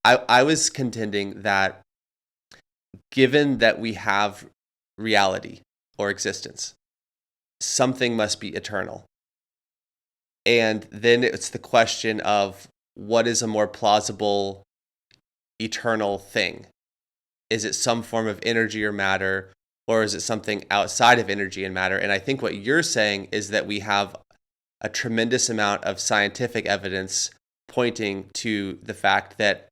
I was contending that given that we have reality or existence, something must be eternal. And then it's the question of what is a more plausible eternal thing? Is it some form of energy or matter, or is it something outside of energy and matter? And I think what you're saying is that we have a tremendous amount of scientific evidence pointing to the fact that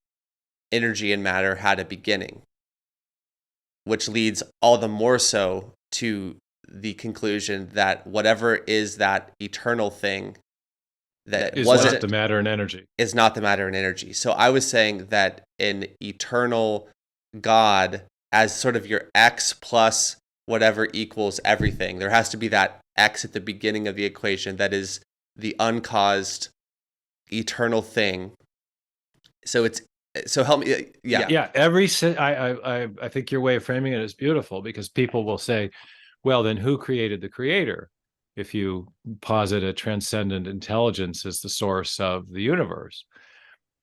energy and matter had a beginning, which leads all the more so to the conclusion that whatever is that eternal thing that Is not wasn't the matter and energy. is not the matter and energy. So I was saying that an eternal God as sort of your x plus whatever equals everything. There has to be that x at the beginning of the equation that is the uncaused eternal thing. So it's so help me. Yeah. Yeah, I think your way of framing it is beautiful, because people will say, well, then who created the creator? If you posit a transcendent intelligence as the source of the universe.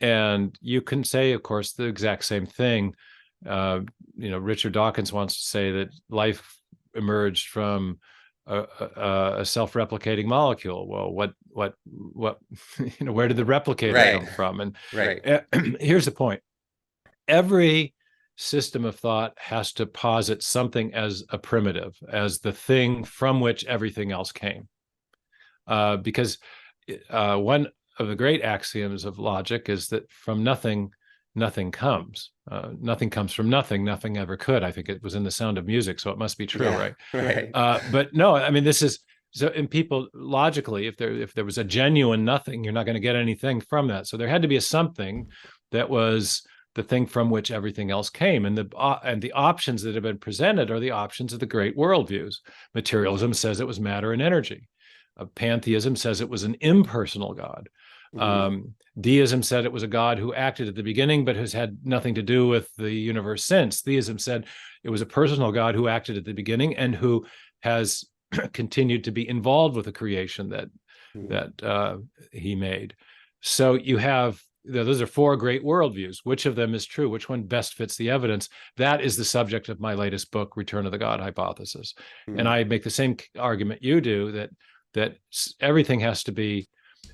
And you can say, of course, the exact same thing. Richard Dawkins wants to say that life emerged from a self-replicating molecule. Well, what, where did the replicator Right. come from? And Right. here's the point: every system of thought has to posit something as a primitive, as the thing from which everything else came. Because one of the great axioms of logic is that from nothing, nothing comes. Nothing comes from nothing. Nothing ever could. I think it was in The Sound of Music, so it must be true, Yeah. right? Right. But no, I mean, this is so. In people, logically, if there was a genuine nothing, you're not going to get anything from that. So there had to be a something that was the thing from which everything else came, and the options that have been presented are the options of the great worldviews. Materialism says it was matter and energy. Pantheism says it was an impersonal God. Mm-hmm. Deism said it was a God who acted at the beginning but has had nothing to do with the universe since. Theism said it was a personal God who acted at the beginning and who has continued to be involved with the creation that he made. So you have those are four great worldviews. Which of them is true? Which one best fits the evidence? That is the subject of my latest book, Return of the God Hypothesis. And Mm-hmm. I make the same argument you do, that everything has to be,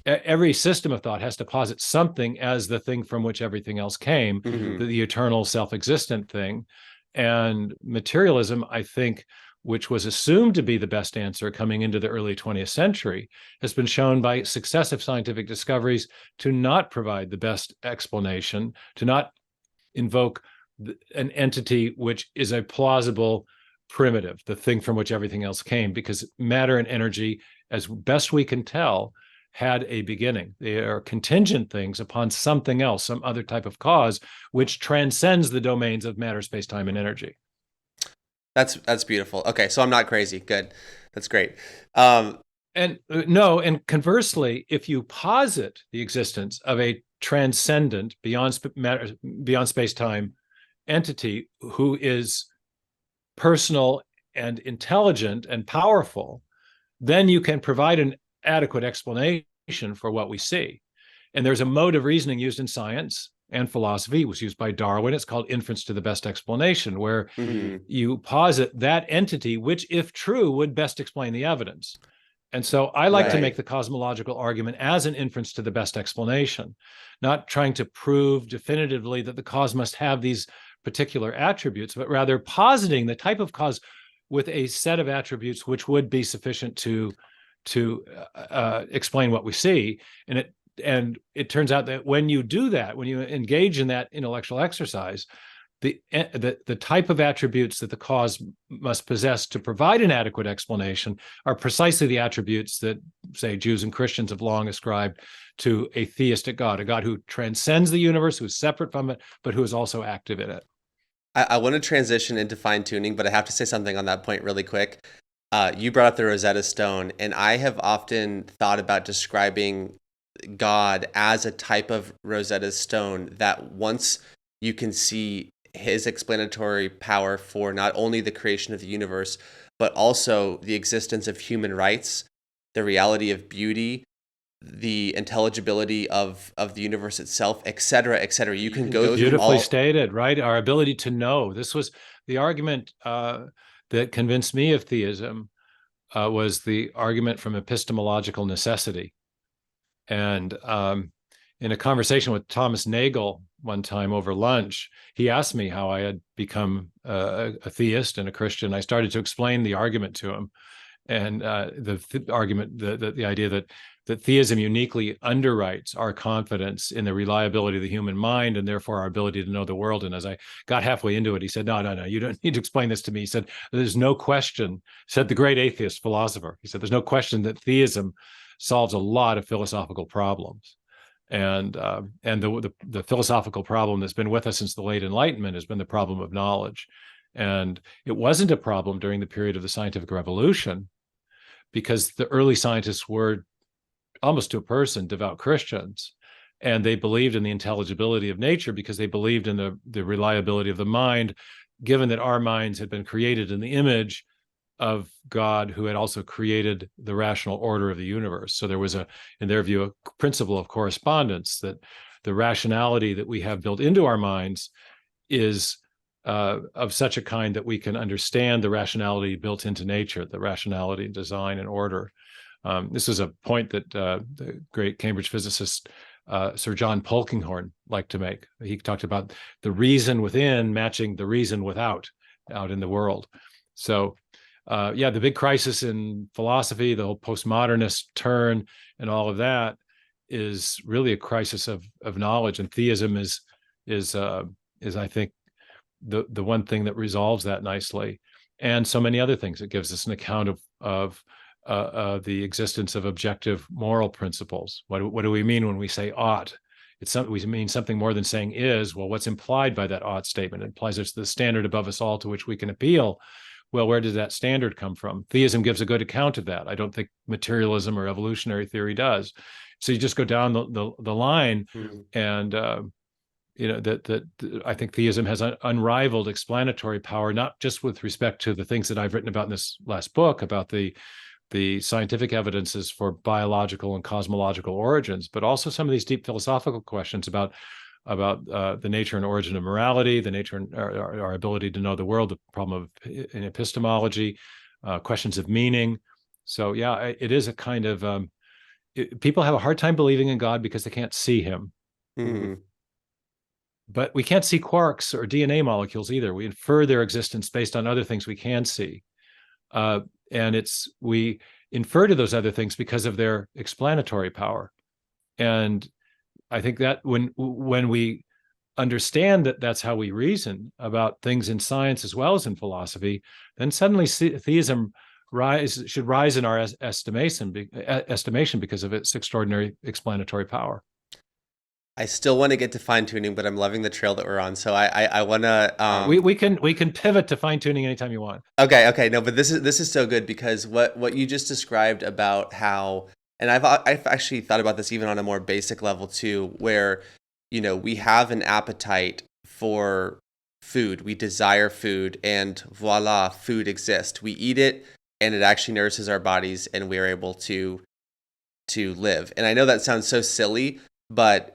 every system of thought has to posit something as the thing from which everything else came, Mm-hmm. the eternal self-existent thing. And materialism, I think, which was assumed to be the best answer coming into the early 20th century, has been shown by successive scientific discoveries to not provide the best explanation, to not invoke an entity which is a plausible primitive, the thing from which everything else came, because matter and energy, as best we can tell, had a beginning. They are contingent things upon something else, some other type of cause, which transcends the domains of matter, space, time, and energy. That's beautiful. Okay, so I'm not crazy. Good. That's great. Um, And no, and conversely, if you posit the existence of a transcendent, beyond space time entity who is personal and intelligent and powerful, then you can provide an adequate explanation for what we see. And there's a mode of reasoning used in science and philosophy. It was used by Darwin. It's called inference to the best explanation, where mhm. you posit that entity, which, if true, would best explain the evidence. And so I like to make Right. the cosmological argument as an inference to the best explanation, not trying to prove definitively that the cause must have these particular attributes, but rather positing the type of cause with a set of attributes which would be sufficient to explain what we see. And it turns out that when you do that, when you engage in that intellectual exercise, the type of attributes that the cause must possess to provide an adequate explanation are precisely the attributes that, say, Jews and Christians have long ascribed to a theistic God, a God who transcends the universe, who is separate from it, but who is also active in it. I want to transition into fine tuning, but I have to say something on that point really quick. You brought up the Rosetta Stone, and I have often thought about describing God as a type of Rosetta Stone that once you can see his explanatory power for not only the creation of the universe, but also the existence of human rights, the reality of beauty, the intelligibility of the universe itself, et cetera, et cetera. You can go through beautifully all. stated, right? Our ability to know. This was the argument that convinced me of theism, was the argument from epistemological necessity. And in a conversation with Thomas Nagel one time over lunch, he asked me how I had become a theist and a Christian. I started to explain the argument to him, and the argument, the idea that theism uniquely underwrites our confidence in the reliability of the human mind and therefore our ability to know the world. And as I got halfway into it, he said, no, you don't need to explain this to me. He said, there's no question, said the great atheist philosopher, he said, there's no question that theism solves a lot of philosophical problems. And the philosophical problem that's been with us since the late Enlightenment has been the problem of knowledge. And it wasn't a problem during the period of the scientific revolution, because the early scientists were almost to a person devout Christians, and they believed in the intelligibility of nature because they believed in the reliability of the mind, given that our minds had been created in the image of God, who had also created the rational order of the universe. So there was in their view, a principle of correspondence, that the rationality that we have built into our minds is of such a kind that we can understand the rationality built into nature, the rationality in design and order. This is a point that the great Cambridge physicist Sir John Polkinghorne liked to make. He talked about the reason within matching the reason without out in the world. So the big crisis in philosophy, the whole postmodernist turn and all of that, is really a crisis of knowledge, and theism is I think the one thing that resolves that nicely, and so many other things. It gives us an account of the existence of objective moral principles. What do we mean when we say ought? We mean something more than saying is. Well, what's implied by that ought statement? It implies there's the standard above us all to which we can appeal. Well, where does that standard come from? Theism gives a good account of that. I don't think materialism or evolutionary theory does. So you just go down the line, and I think theism has an unrivaled explanatory power, not just with respect to the things that I've written about in this last book about the scientific evidences for biological and cosmological origins, but also some of these deep philosophical questions about the nature and origin of morality, the nature and our ability to know the world, the problem of in epistemology, questions of meaning. So yeah, it is a kind of people have a hard time believing in God because they can't see him. Mm-hmm. But we can't see quarks or DNA molecules either. We infer their existence based on other things we can see. And we infer to those other things because of their explanatory power. And I think that when we understand that that's how we reason about things in science as well as in philosophy, then suddenly theism should rise in our estimation because of its extraordinary explanatory power. I still want to get to fine tuning, but I'm loving the trail that we're on. So I want to. We can pivot to fine tuning anytime you want. Okay, no, but this is so good, because what you just described about how, and I've actually thought about this even on a more basic level too, where we have an appetite for food, we desire food, and voila, food exists. We eat it, and it actually nourishes our bodies, and we're able to live. And I know that sounds so silly, but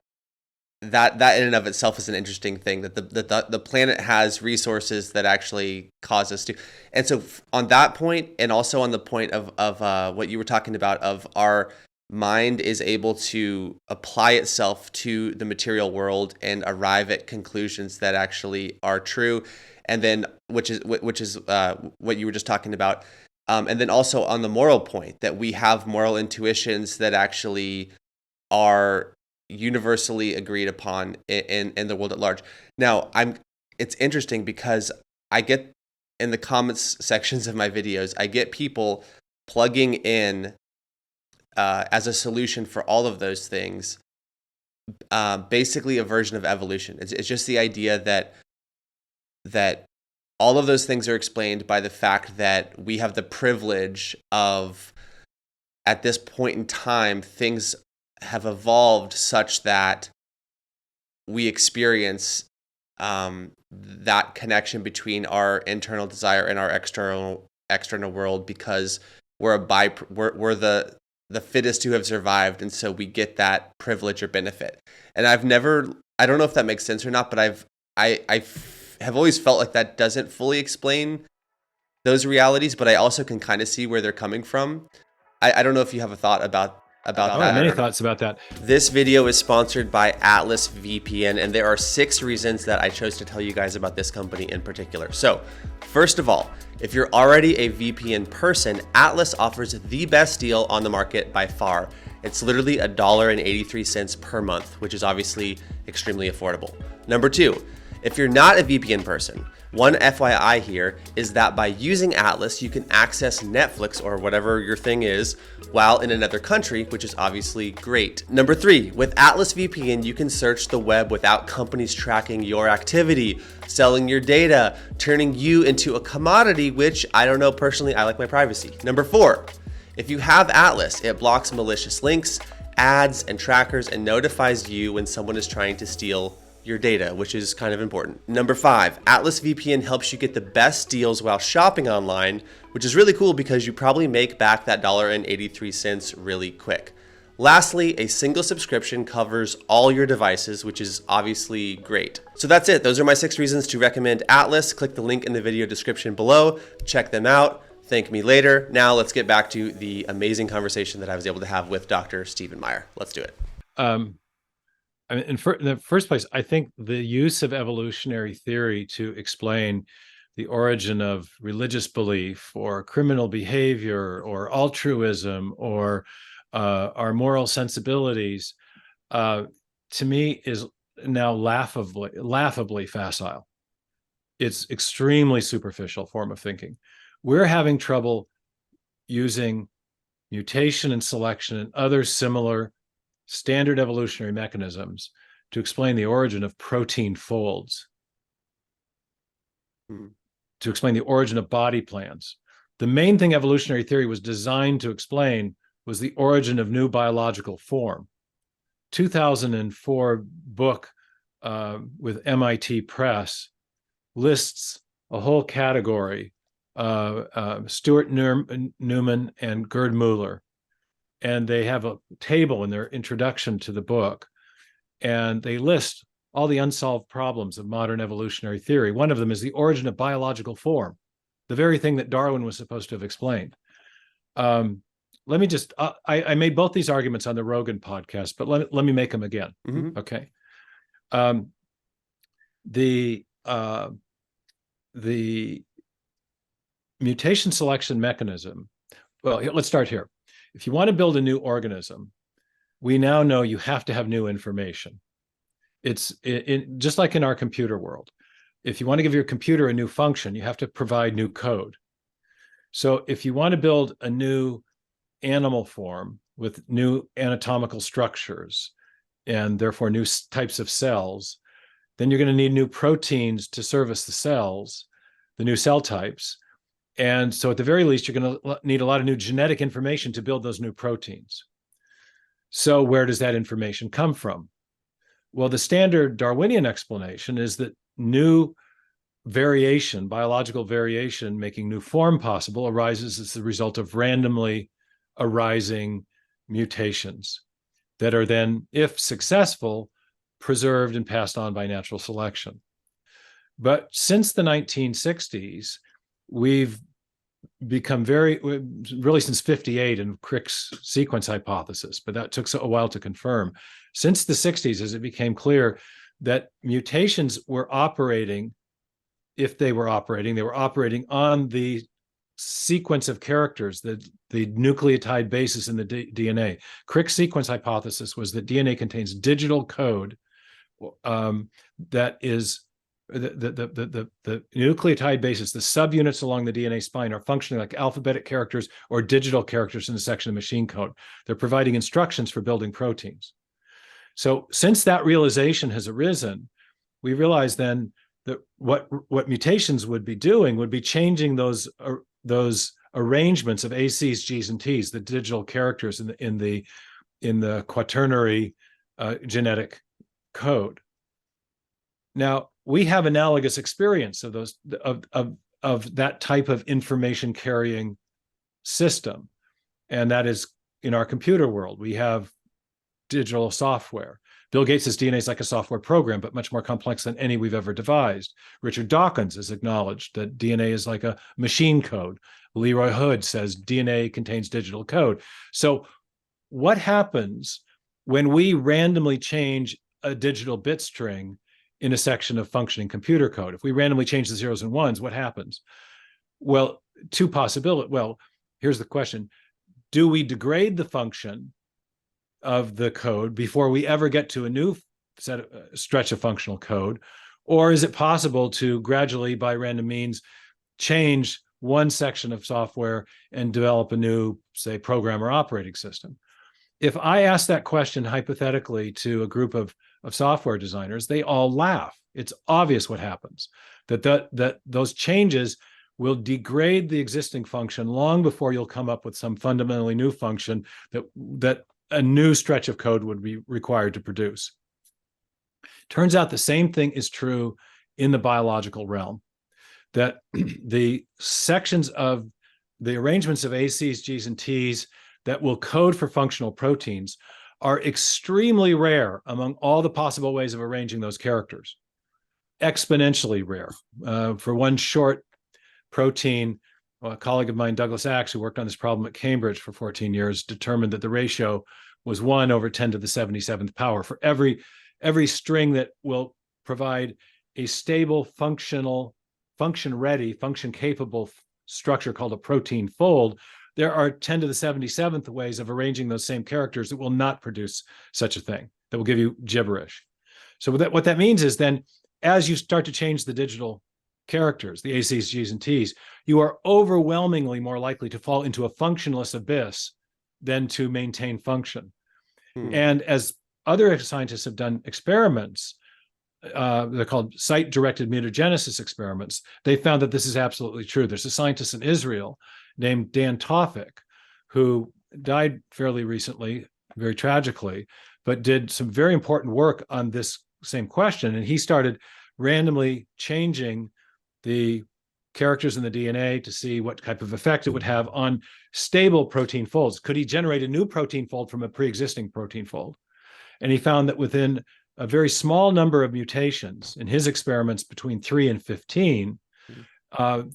that in and of itself is an interesting thing, that the planet has resources that actually cause us to. And so on that point, and also on the point of what you were talking about, of our mind is able to apply itself to the material world and arrive at conclusions that actually are true, and then which is what you were just talking about, and then also on the moral point, that we have moral intuitions that actually are universally agreed upon in the world at large. Now, it's interesting because I get in the comments sections of my videos, I get people plugging in as a solution for all of those things, basically a version of evolution. It's just the idea that all of those things are explained by the fact that we have the privilege of, at this point in time, things have evolved such that we experience that connection between our internal desire and our external world, because we're the the fittest who have survived, and so we get that privilege or benefit. And I don't know if that makes sense or not, but I have always felt like that doesn't fully explain those realities, but I also can kind of see where they're coming from. I don't know if you have a thought about I have many thoughts about that. This video is sponsored by Atlas VPN, and there are 6 reasons that I chose to tell you guys about this company in particular. So, first of all, if you're already a VPN person, Atlas offers the best deal on the market by far. It's literally $1.83 per month, which is obviously extremely affordable. Number 2, if you're not a VPN person, one FYI here is that by using Atlas, you can access Netflix or whatever your thing is while in another country, which is obviously great. Number 3, with Atlas VPN, you can search the web without companies tracking your activity, selling your data, turning you into a commodity, which I don't know personally, I like my privacy. Number 4, if you have Atlas, it blocks malicious links, ads, and trackers and notifies you when someone is trying to steal your data, which is kind of important. Number 5, Atlas VPN helps you get the best deals while shopping online, which is really cool because you probably make back that $1.83 really quick. Lastly, a single subscription covers all your devices, which is obviously great. So that's it. Those are my 6 reasons to recommend Atlas. Click the link in the video description below. Check them out. Thank me later. Now let's get back to the amazing conversation that I was able to have with Dr. Stephen Meyer. Let's do it. I mean, in the first place, I think the use of evolutionary theory to explain the origin of religious belief or criminal behavior or altruism or our moral sensibilities, to me, is now laughably facile. It's extremely superficial form of thinking. We're having trouble using mutation and selection and other similar standard evolutionary mechanisms to explain the origin of protein folds, to explain the origin of body plans. The main thing evolutionary theory was designed to explain was the origin of new biological form. 2004 book with MIT Press lists a whole category, Stuart Newman and Gerd Muller, and they have a table in their introduction to the book, and they list all the unsolved problems of modern evolutionary theory. One of them is the origin of biological form, the very thing that Darwin was supposed to have explained. Let me just, I made both these arguments on the Rogan podcast, but let me make them again. Mm-hmm. Okay. The mutation selection mechanism, well, let's start here. If you want to build a new organism, we now know you have to have new information. It's just like in our computer world. If you want to give your computer a new function, you have to provide new code. So if you want to build a new animal form with new anatomical structures and therefore new types of cells, then you're going to need new proteins to service the cells, the new cell types. And so at the very least, you're going to need a lot of new genetic information to build those new proteins. So where does that information come from? Well, the standard Darwinian explanation is that new variation, biological variation, making new form possible, arises as the result of randomly arising mutations that are then, if successful, preserved and passed on by natural selection. But since the 1960s, we've become really since 58 in Crick's sequence hypothesis, but that took a while to confirm. Since the 60s, as it became clear that mutations were operating, if they were operating on the sequence of characters, the nucleotide basis in the DNA. Crick's sequence hypothesis was that DNA contains digital code that is the nucleotide basis, the subunits along the DNA spine are functioning like alphabetic characters or digital characters in a section of machine code. They're providing instructions for building proteins. So since that realization has arisen, we realize then that what mutations would be doing would be changing those arrangements of ACs, Gs, and Ts, the digital characters in the quaternary genetic code. Now, we have analogous experience of those of that type of information carrying system, and that is in our computer world, we have digital software. Bill Gates' DNA is like a software program, but much more complex than any we've ever devised. Richard Dawkins has acknowledged that DNA is like a machine code. Leroy Hood says DNA contains digital code. So what happens when we randomly change a digital bit string in a section of functioning computer code? If we randomly change the zeros and ones, what happens? Well, two possibilities. Well, here's the question. Do we degrade the function of the code before we ever get to a new stretch of functional code? Or is it possible to gradually, by random means, change one section of software and develop a new, say, program or operating system? If I ask that question hypothetically to a group of software designers, they all laugh. It's obvious what happens, that those changes will degrade the existing function long before you'll come up with some fundamentally new function that a new stretch of code would be required to produce. Turns out the same thing is true in the biological realm, that the sections of the arrangements of A's, G's, and T's that will code for functional proteins are extremely rare among all the possible ways of arranging those characters. Exponentially rare. For one short protein, a colleague of mine, Douglas Axe, who worked on this problem at Cambridge for 14 years, determined that the ratio was 1 over 10 to the 77th power. For every string that will provide a stable, function-ready, function-capable structure called a protein fold, there are 10 to the 77th ways of arranging those same characters that will not produce such a thing, that will give you gibberish. So what that means is then, as you start to change the digital characters, the A's, G's, and T's, you are overwhelmingly more likely to fall into a functionless abyss than to maintain function. And as other scientists have done experiments, they're called site-directed mutagenesis experiments, they found that this is absolutely true. There's a scientist in Israel named Dan Tawfik, who died fairly recently, very tragically, but did some very important work on this same question. And he started randomly changing the characters in the DNA to see what type of effect it would have on stable protein folds. Could he generate a new protein fold from a pre-existing protein fold? And he found that within a very small number of mutations in his experiments between 3 and 15,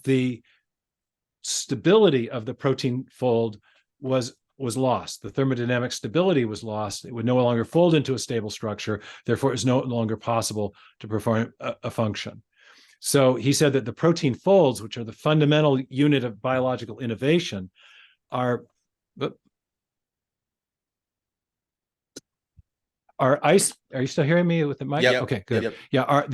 the stability of the protein fold was lost. The thermodynamic stability was lost. It would no longer fold into a stable structure. Therefore, it's no longer possible to perform a function. So he said that the protein folds, which are the fundamental unit of biological innovation, are ice. Are you still hearing me with the mic? Yep. Okay, good. Yep. Yeah,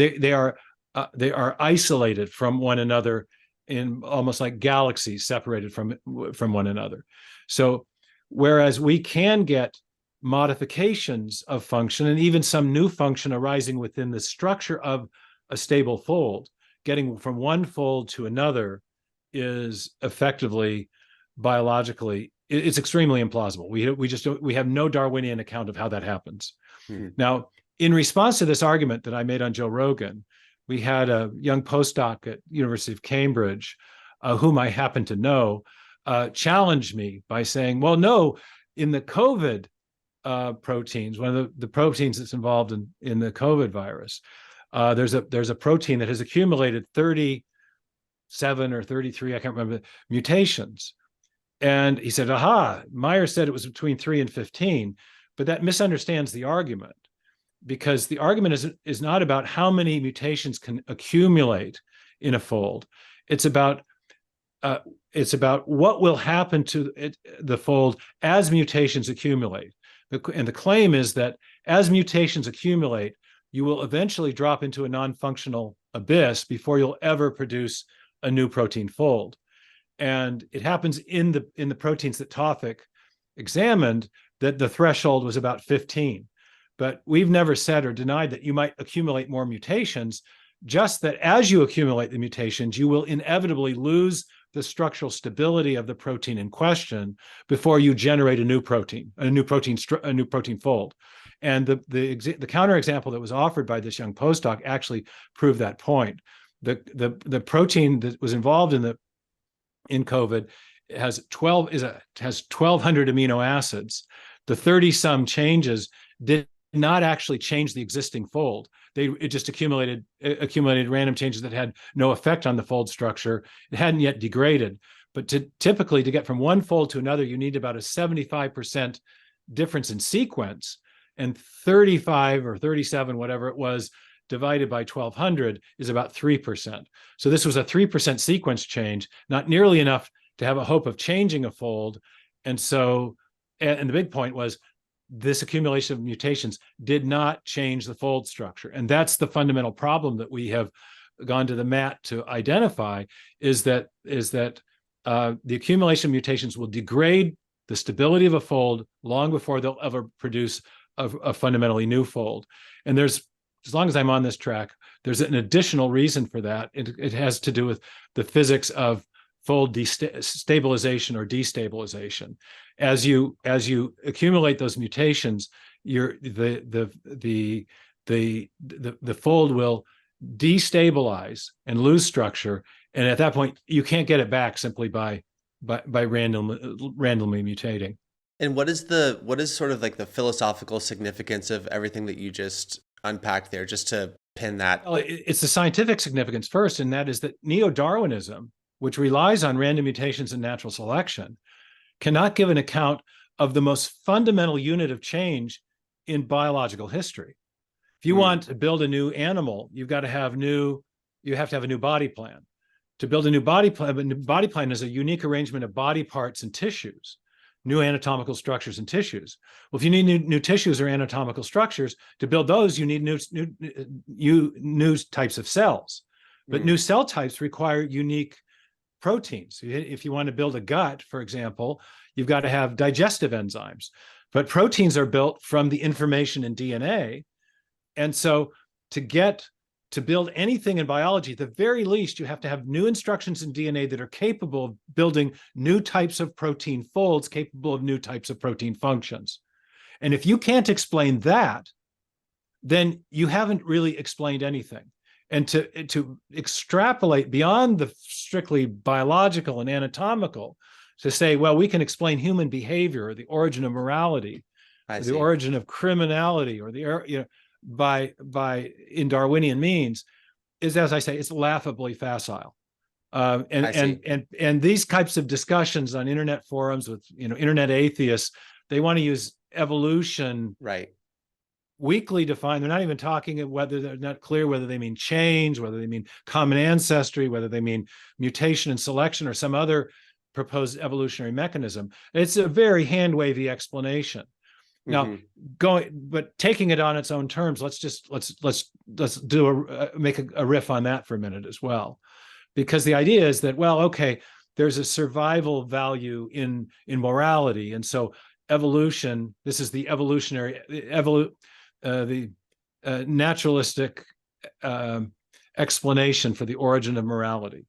they are isolated from one another in almost like galaxies separated from one another. So whereas we can get modifications of function and even some new function arising within the structure of a stable fold, getting from one fold to another is effectively biologically, it's extremely implausible. We have no Darwinian account of how that happens. Now, in response to this argument that I made on Joe Rogan, we had a young postdoc at University of Cambridge, whom I happen to know, challenged me by saying, well, no, in the COVID proteins, one of the proteins that's involved in the COVID virus, there's a protein that has accumulated 37 or 33, I can't remember, mutations. And he said, aha, Myers said it was between 3 and 15, but that misunderstands the argument, because the argument is not about how many mutations can accumulate in a fold. It's about what will happen to the fold as mutations accumulate. And the claim is that as mutations accumulate, you will eventually drop into a non-functional abyss before you'll ever produce a new protein fold. And it happens in the proteins that Tawfik examined that the threshold was about 15. But we've never said or denied that you might accumulate more mutations, just that as you accumulate the mutations, you will inevitably lose the structural stability of the protein in question before you generate a new protein fold. And the counterexample that was offered by this young postdoc actually proved that point. The protein that was involved in COVID has 1,200 amino acids. The 30 some changes did not actually change the existing fold. It just accumulated random changes that had no effect on the fold structure. It hadn't yet degraded. But typically to get from one fold to another, you need about a 75% difference in sequence, and 35 or 37, whatever it was, divided by 1,200 is about 3%. So this was a 3% sequence change, not nearly enough to have a hope of changing a fold. And so, and the big point was this accumulation of mutations did not change the fold structure. And that's the fundamental problem that we have gone to the mat to identify, is that the accumulation of mutations will degrade the stability of a fold long before they'll ever produce a fundamentally new fold. And there's, as long as I'm on this track, there's an additional reason for that. It has to do with the physics of fold stabilization or destabilization. As you accumulate those mutations, the fold will destabilize and lose structure, and at that point you can't get it back simply by randomly mutating. And what is sort of like the philosophical significance of everything that you just unpacked there, just to pin that? Well, it's the scientific significance first, and that is that neo-Darwinism, which relies on random mutations and natural selection, cannot give an account of the most fundamental unit of change in biological history. If you want to build a new animal, you have to have a new body plan. To build a new body plan is a unique arrangement of body parts and tissues, new anatomical structures and tissues. Well, if you need new tissues or anatomical structures, to build those, you need new types of cells. But new cell types require unique proteins. If you want to build a gut, for example, you've got to have digestive enzymes. But proteins are built from the information in DNA. And so to build anything in biology, at the very least, you have to have new instructions in DNA that are capable of building new types of protein folds, capable of new types of protein functions. And if you can't explain that, then you haven't really explained anything. And to extrapolate beyond the strictly biological and anatomical, to say, well, we can explain human behavior or the origin of morality, or the origin of criminality, or by in Darwinian means, is, as I say, it's laughably facile. And these types of discussions on internet forums with internet atheists, they want to use evolution weakly defined. They're not even talking whether, they're not clear whether they mean change, whether they mean common ancestry, whether they mean mutation and selection, or some other proposed evolutionary mechanism. It's a very hand-wavy explanation. Now, but taking it on its own terms, let's make a riff on that for a minute as well, because the idea is that, well, okay, there's a survival value in morality, and so evolution. This is the evolutionary naturalistic explanation for the origin of morality.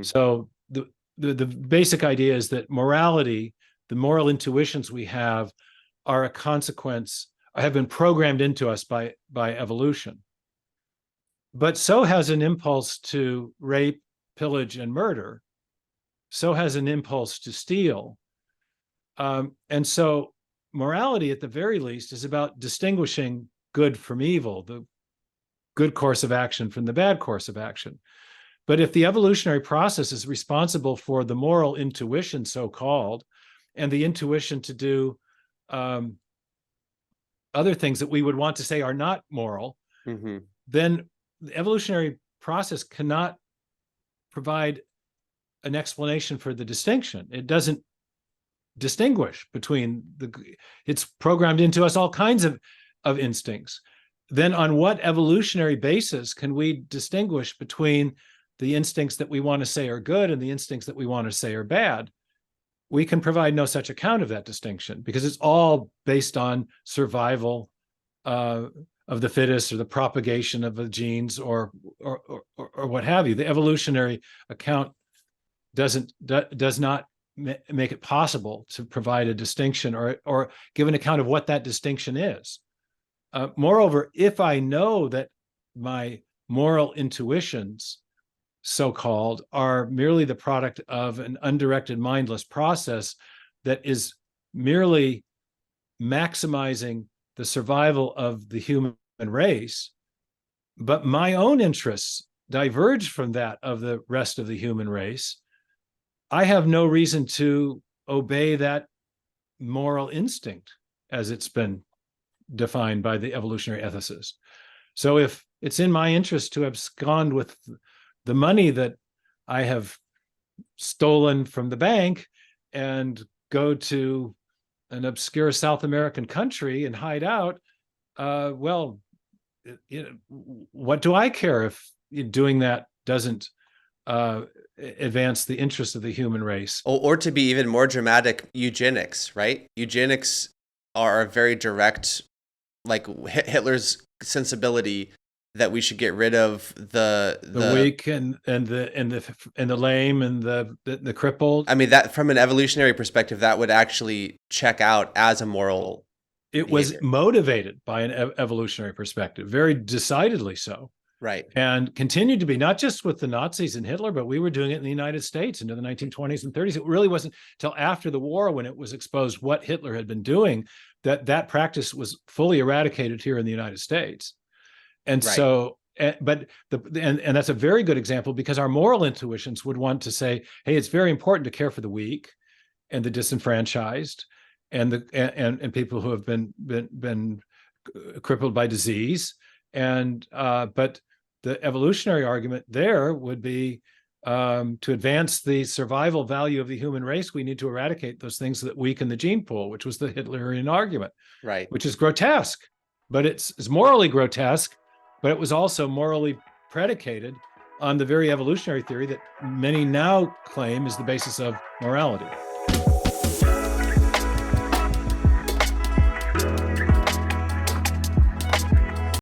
So the basic idea is that morality, the moral intuitions we have, are a consequence, have been programmed into us by evolution. But so has an impulse to rape, pillage, and murder. So has an impulse to steal. And so morality, at the very least, is about distinguishing good from evil, the good course of action from the bad course of action. But if the evolutionary process is responsible for the moral intuition, so-called, and the intuition to do other things that we would want to say are not moral, then the evolutionary process cannot provide an explanation for the distinction. It doesn't distinguish between it's programmed into us all kinds of instincts. Then on what evolutionary basis can we distinguish between the instincts that we want to say are good and the instincts that we want to say are bad? We can provide no such account of that distinction, because it's all based on survival of the fittest, or the propagation of the genes, or what have you. The evolutionary account does not make it possible to provide a distinction or give an account of what that distinction is. Moreover, if I know that my moral intuitions so-called, are merely the product of an undirected, mindless process that is merely maximizing the survival of the human race, but my own interests diverge from that of the rest of the human race, I have no reason to obey that moral instinct as it's been defined by the evolutionary ethicists. So if it's in my interest to abscond with the money that I have stolen from the bank and go to an obscure South American country and hide out, well, what do I care if doing that doesn't advance the interests of the human race? Or to be even more dramatic, eugenics, right? Eugenics are a very direct, like Hitler's sensibility that we should get rid of the weak and the lame and the crippled. I mean, that from an evolutionary perspective, that would actually check out as a moral It behavior. was motivated by an evolutionary perspective, very decidedly so. Right. And continued to be, not just with the Nazis and Hitler, but we were doing it in the United States into the 1920s and 30s. It really wasn't till after the war, when it was exposed what Hitler had been doing, that that practice was fully eradicated here in the United States. And Right. so, but and that's a very good example, because our moral intuitions would want to say, hey, it's very important to care for the weak and the disenfranchised and and people who have been crippled by disease. And but the evolutionary argument there would be, to advance the survival value of the human race, we need to eradicate those things that weaken the gene pool, which was the Hitlerian argument, Right. which is grotesque, but it's morally grotesque, but it was also morally predicated on the very evolutionary theory that many now claim is the basis of morality.